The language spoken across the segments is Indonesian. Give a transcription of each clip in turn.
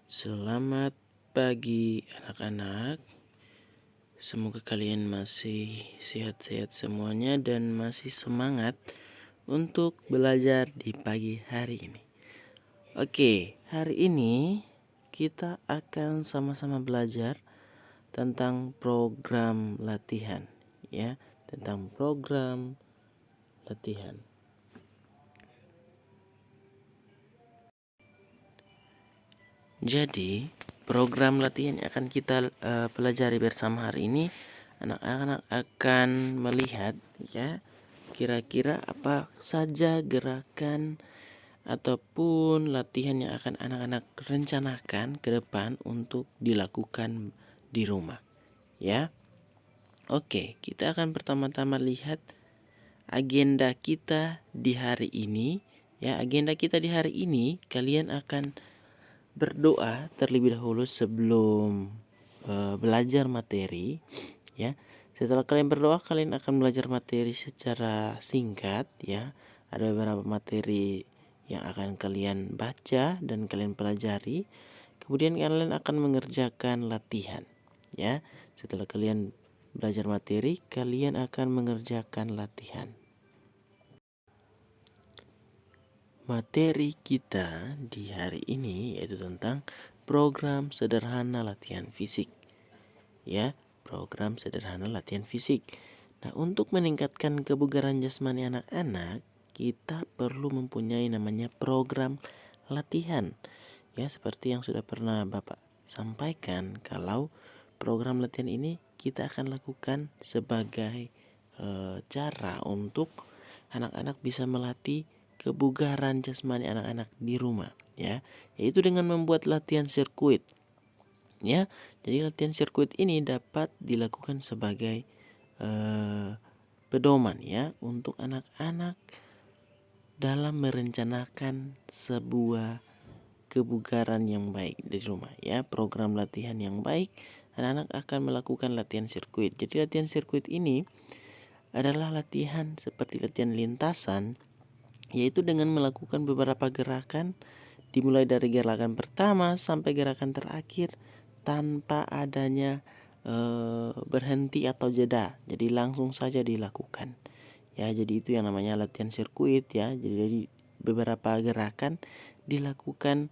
Selamat pagi anak-anak. Semoga kalian masih sehat-sehat semuanya dan masih semangat untuk belajar di pagi hari ini. Oke, hari ini kita akan sama-sama belajar tentang program latihan, ya, tentang program latihan. Jadi, program latihan yang akan kita pelajari bersama hari ini, anak-anak akan melihat ya, kira-kira apa saja gerakan ataupun latihan yang akan anak-anak rencanakan ke depan untuk dilakukan di rumah. Ya. Oke, kita akan pertama-tama lihat agenda kita di hari ini. Ya, agenda kita di hari ini kalian akan berdoa terlebih dahulu sebelum belajar materi, ya. Setelah kalian berdoa, kalian akan belajar materi secara singkat, ya. Ada beberapa materi yang akan kalian baca dan kalian pelajari. Kemudian kalian akan mengerjakan latihan, ya. Setelah kalian belajar materi, kalian akan mengerjakan latihan. Materi kita di hari ini yaitu tentang program sederhana latihan fisik. Ya, program sederhana latihan fisik. Nah, untuk meningkatkan kebugaran jasmani anak-anak, kita perlu mempunyai namanya program latihan. Ya, seperti yang sudah pernah Bapak sampaikan, kalau program latihan ini kita akan lakukan sebagai cara untuk anak-anak bisa melatih kebugaran jasmani anak-anak di rumah, ya, yaitu dengan membuat latihan sirkuit. Ya, jadi latihan sirkuit ini dapat dilakukan sebagai pedoman ya untuk anak-anak dalam merencanakan sebuah kebugaran yang baik di rumah ya. Program latihan yang baik, anak-anak akan melakukan latihan sirkuit. Jadi latihan sirkuit ini adalah latihan seperti latihan lintasan, yaitu dengan melakukan beberapa gerakan dimulai dari gerakan pertama sampai gerakan terakhir tanpa adanya berhenti atau jeda. Jadi langsung saja dilakukan. Ya, jadi itu yang namanya latihan sirkuit ya. Jadi beberapa gerakan dilakukan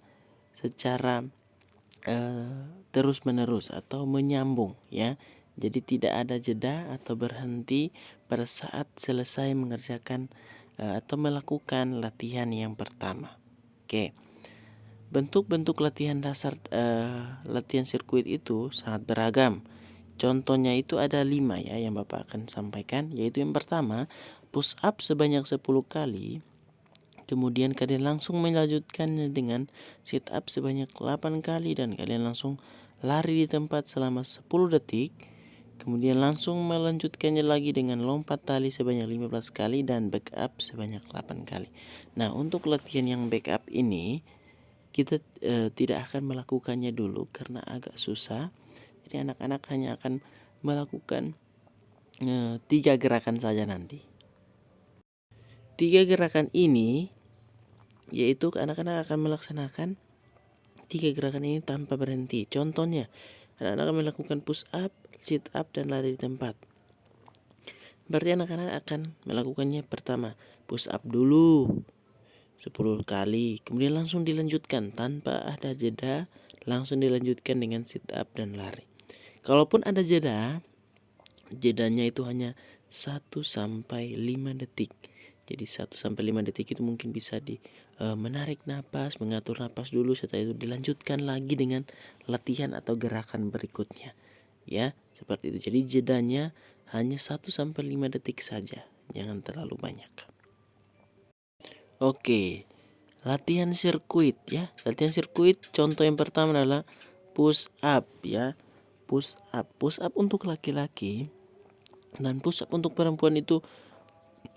secara terus-menerus atau menyambung ya. Jadi tidak ada jeda atau berhenti pada saat selesai mengerjakan atau melakukan latihan yang pertama. Oke. Bentuk-bentuk latihan dasar latihan sirkuit itu sangat beragam. Contohnya itu ada 5 ya yang Bapak akan sampaikan, yaitu yang pertama push up sebanyak 10 kali. Kemudian kalian langsung melanjutkannya dengan sit up sebanyak 8 kali dan kalian langsung lari di tempat selama 10 detik. Kemudian langsung melanjutkannya lagi dengan lompat tali sebanyak 15 kali dan back up sebanyak 8 kali. Nah, untuk latihan yang back up ini kita tidak akan melakukannya dulu karena agak susah. Jadi anak-anak hanya akan melakukan 3 gerakan saja nanti. 3 gerakan ini yaitu anak-anak akan melaksanakan 3 gerakan ini tanpa berhenti. Contohnya, anak-anak akan melakukan push up, sit up, dan lari di tempat. Berarti anak-anak akan melakukannya pertama push up dulu 10 kali, kemudian langsung dilanjutkan tanpa ada jeda, langsung dilanjutkan dengan sit up dan lari. Kalaupun ada jeda, jedanya itu hanya 1 sampai 5 detik. Jadi 1 sampai 5 detik itu mungkin bisa menarik napas, mengatur napas dulu, setelah itu dilanjutkan lagi dengan latihan atau gerakan berikutnya. Ya, seperti itu. Jadi jedanya hanya 1 sampai 5 detik saja, jangan terlalu banyak. Oke, latihan sirkuit ya. Latihan sirkuit contoh yang pertama adalah push up ya. Push up. Push up untuk laki-laki dan push up untuk perempuan itu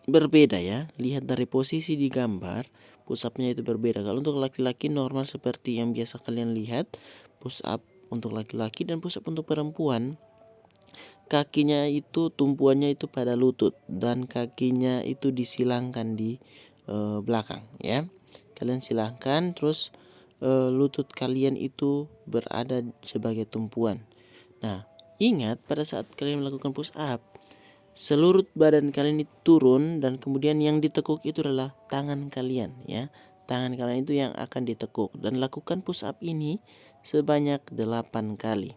berbeda ya. Lihat dari posisi di gambar, push up-nya itu berbeda. Kalau untuk laki-laki normal seperti yang biasa kalian lihat, push up untuk laki-laki dan push up untuk perempuan, kakinya itu tumpuannya itu pada lutut dan kakinya itu disilangkan di belakang ya. Kalian silangkan terus lutut kalian itu berada sebagai tumpuan. Nah, ingat pada saat kalian melakukan push up, seluruh badan kalian itu turun dan kemudian yang ditekuk itu adalah tangan kalian ya. Tangan kalian itu yang akan ditekuk dan lakukan push up ini sebanyak 8 kali.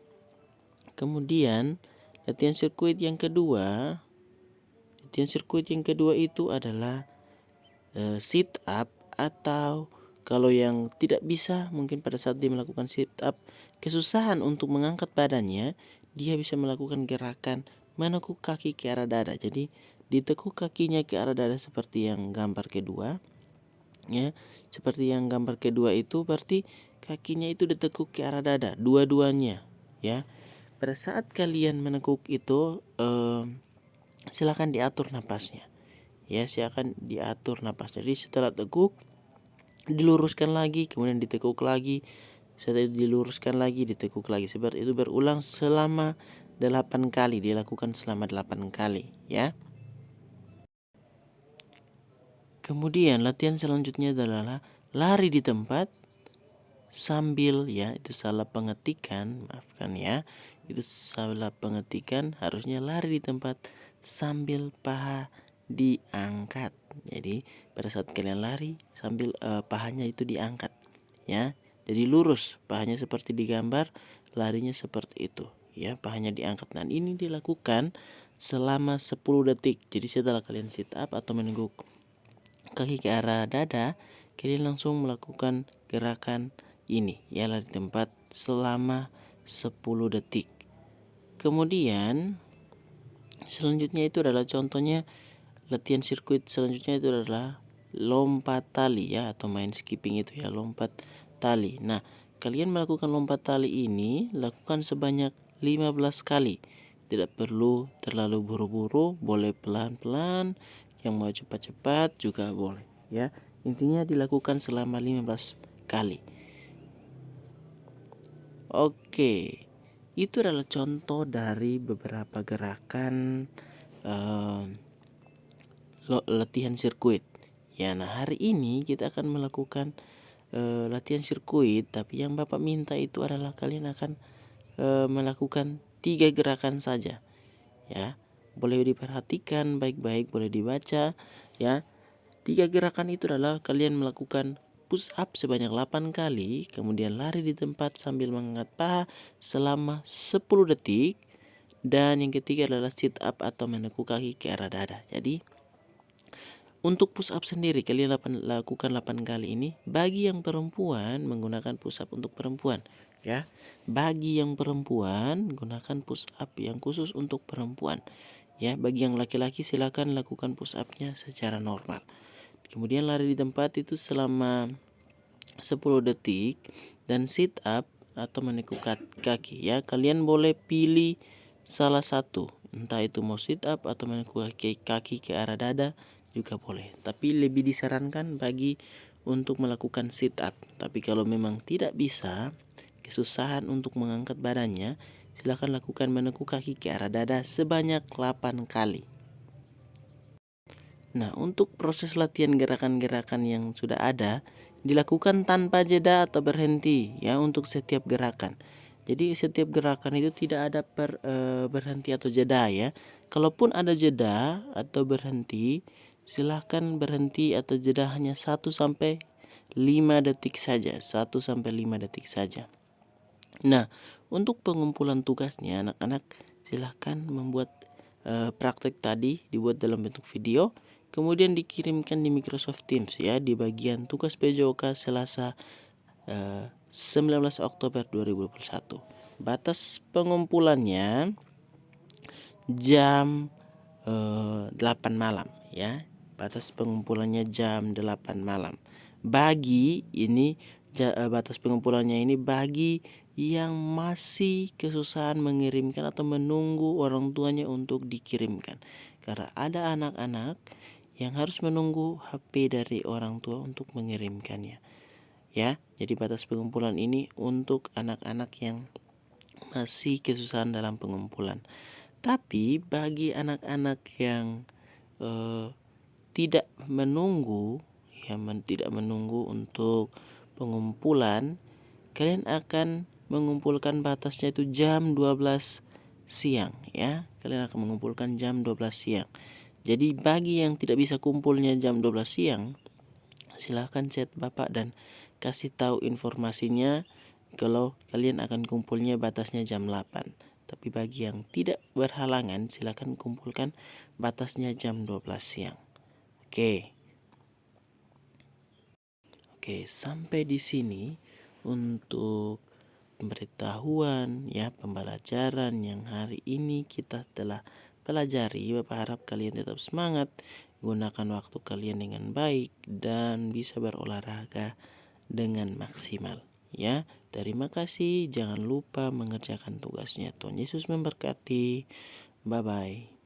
Kemudian latihan sirkuit yang kedua itu adalah sit up, atau kalau yang tidak bisa mungkin pada saat dia melakukan sit up kesusahan untuk mengangkat badannya, dia bisa melakukan gerakan menekuk kaki ke arah dada. Jadi ditekuk kakinya ke arah dada seperti yang gambar kedua ya. Seperti yang gambar kedua itu berarti kakinya itu ditekuk ke arah dada dua-duanya ya. Pada saat kalian menekuk itu silakan diatur napasnya ya, silakan diatur napas. Jadi setelah tekuk diluruskan lagi, kemudian ditekuk lagi, setelah itu diluruskan lagi, ditekuk lagi. Seperti itu berulang selama 8 kali, dilakukan selama 8 kali ya. Kemudian latihan selanjutnya adalah lari di tempat sambil ya, itu salah pengetikan, maafkan ya. Itu salah pengetikan, harusnya lari di tempat sambil paha diangkat. Jadi pada saat kalian lari sambil pahanya itu diangkat ya. Jadi lurus, pahanya seperti digambar, larinya seperti itu ya, pahanya diangkat. Dan ini dilakukan selama 10 detik. Jadi setelah kalian sit up atau meneguk kaki ke arah dada, kalian langsung melakukan gerakan ini ya, lari tempat selama 10 detik. Kemudian selanjutnya itu adalah contohnya latihan sirkuit selanjutnya itu adalah lompat tali ya, atau main skipping itu ya, lompat tali. Nah, kalian melakukan lompat tali ini lakukan sebanyak 15 kali. Tidak perlu terlalu buru-buru, boleh pelan-pelan, yang mau cepat-cepat juga boleh ya. Intinya dilakukan selama 15 kali. Oke. Itu adalah contoh dari beberapa gerakan latihan sirkuit. Ya, nah hari ini kita akan melakukan latihan sirkuit, tapi yang Bapak minta itu adalah kalian akan melakukan 3 gerakan saja. Ya, boleh diperhatikan baik-baik, boleh dibaca ya. 3 gerakan itu adalah kalian melakukan push up sebanyak 8 kali, kemudian lari di tempat sambil mengangkat paha selama 10 detik, dan yang ketiga adalah sit up atau menekuk kaki ke arah dada. Jadi untuk push up sendiri kalian lakukan 8 kali ini. Bagi yang perempuan menggunakan push up untuk perempuan ya. Bagi yang perempuan gunakan push up yang khusus untuk perempuan ya. Bagi yang laki-laki silakan lakukan push up-nya secara normal. Kemudian lari di tempat itu selama 10 detik dan sit up atau menekuk kaki ya. Kalian boleh pilih salah satu, entah itu mau sit up atau menekuk kaki ke arah dada juga boleh. Tapi lebih disarankan bagi untuk melakukan sit up. Tapi kalau memang tidak bisa, kesusahan untuk mengangkat badannya, silakan lakukan menekuk kaki ke arah dada sebanyak 8 kali. Nah, untuk proses latihan gerakan-gerakan yang sudah ada dilakukan tanpa jeda atau berhenti ya untuk setiap gerakan. Jadi setiap gerakan itu tidak ada berhenti atau jeda ya. Kalaupun ada jeda atau berhenti, silahkan berhenti atau jeda hanya 1 sampai 5 detik saja, 1 sampai 5 detik saja. Nah, untuk pengumpulan tugasnya anak-anak silahkan membuat praktek tadi, dibuat dalam bentuk video, kemudian dikirimkan di Microsoft Teams ya, di bagian tugas PJOK Selasa 19 Oktober 2021. Batas pengumpulannya jam 8 malam ya. Batas pengumpulannya jam 8 malam. Bagi ini batas pengumpulannya ini bagi yang masih kesusahan mengirimkan atau menunggu orang tuanya untuk dikirimkan. Karena ada anak-anak yang harus menunggu HP dari orang tua untuk mengirimkannya. Ya, jadi batas pengumpulan ini untuk anak-anak yang masih kesusahan dalam pengumpulan. Tapi bagi anak-anak yang tidak menunggu ya, tidak menunggu untuk pengumpulan, kalian akan mengumpulkan batasnya itu jam 12 siang ya. Kalian akan mengumpulkan jam 12 siang. Jadi bagi yang tidak bisa kumpulnya jam 12 siang, silahkan chat Bapak dan kasih tahu informasinya kalau kalian akan kumpulnya batasnya jam 8. Tapi bagi yang tidak berhalangan, silahkan kumpulkan batasnya jam 12 siang. Oke. Oke, sampai di sini untuk pemberitahuan ya, pembelajaran yang hari ini kita telah pelajari. Bapak harap kalian tetap semangat, gunakan waktu kalian dengan baik dan bisa berolahraga dengan maksimal ya. Terima kasih, jangan lupa mengerjakan tugasnya. Tuhan Yesus memberkati. Bye bye.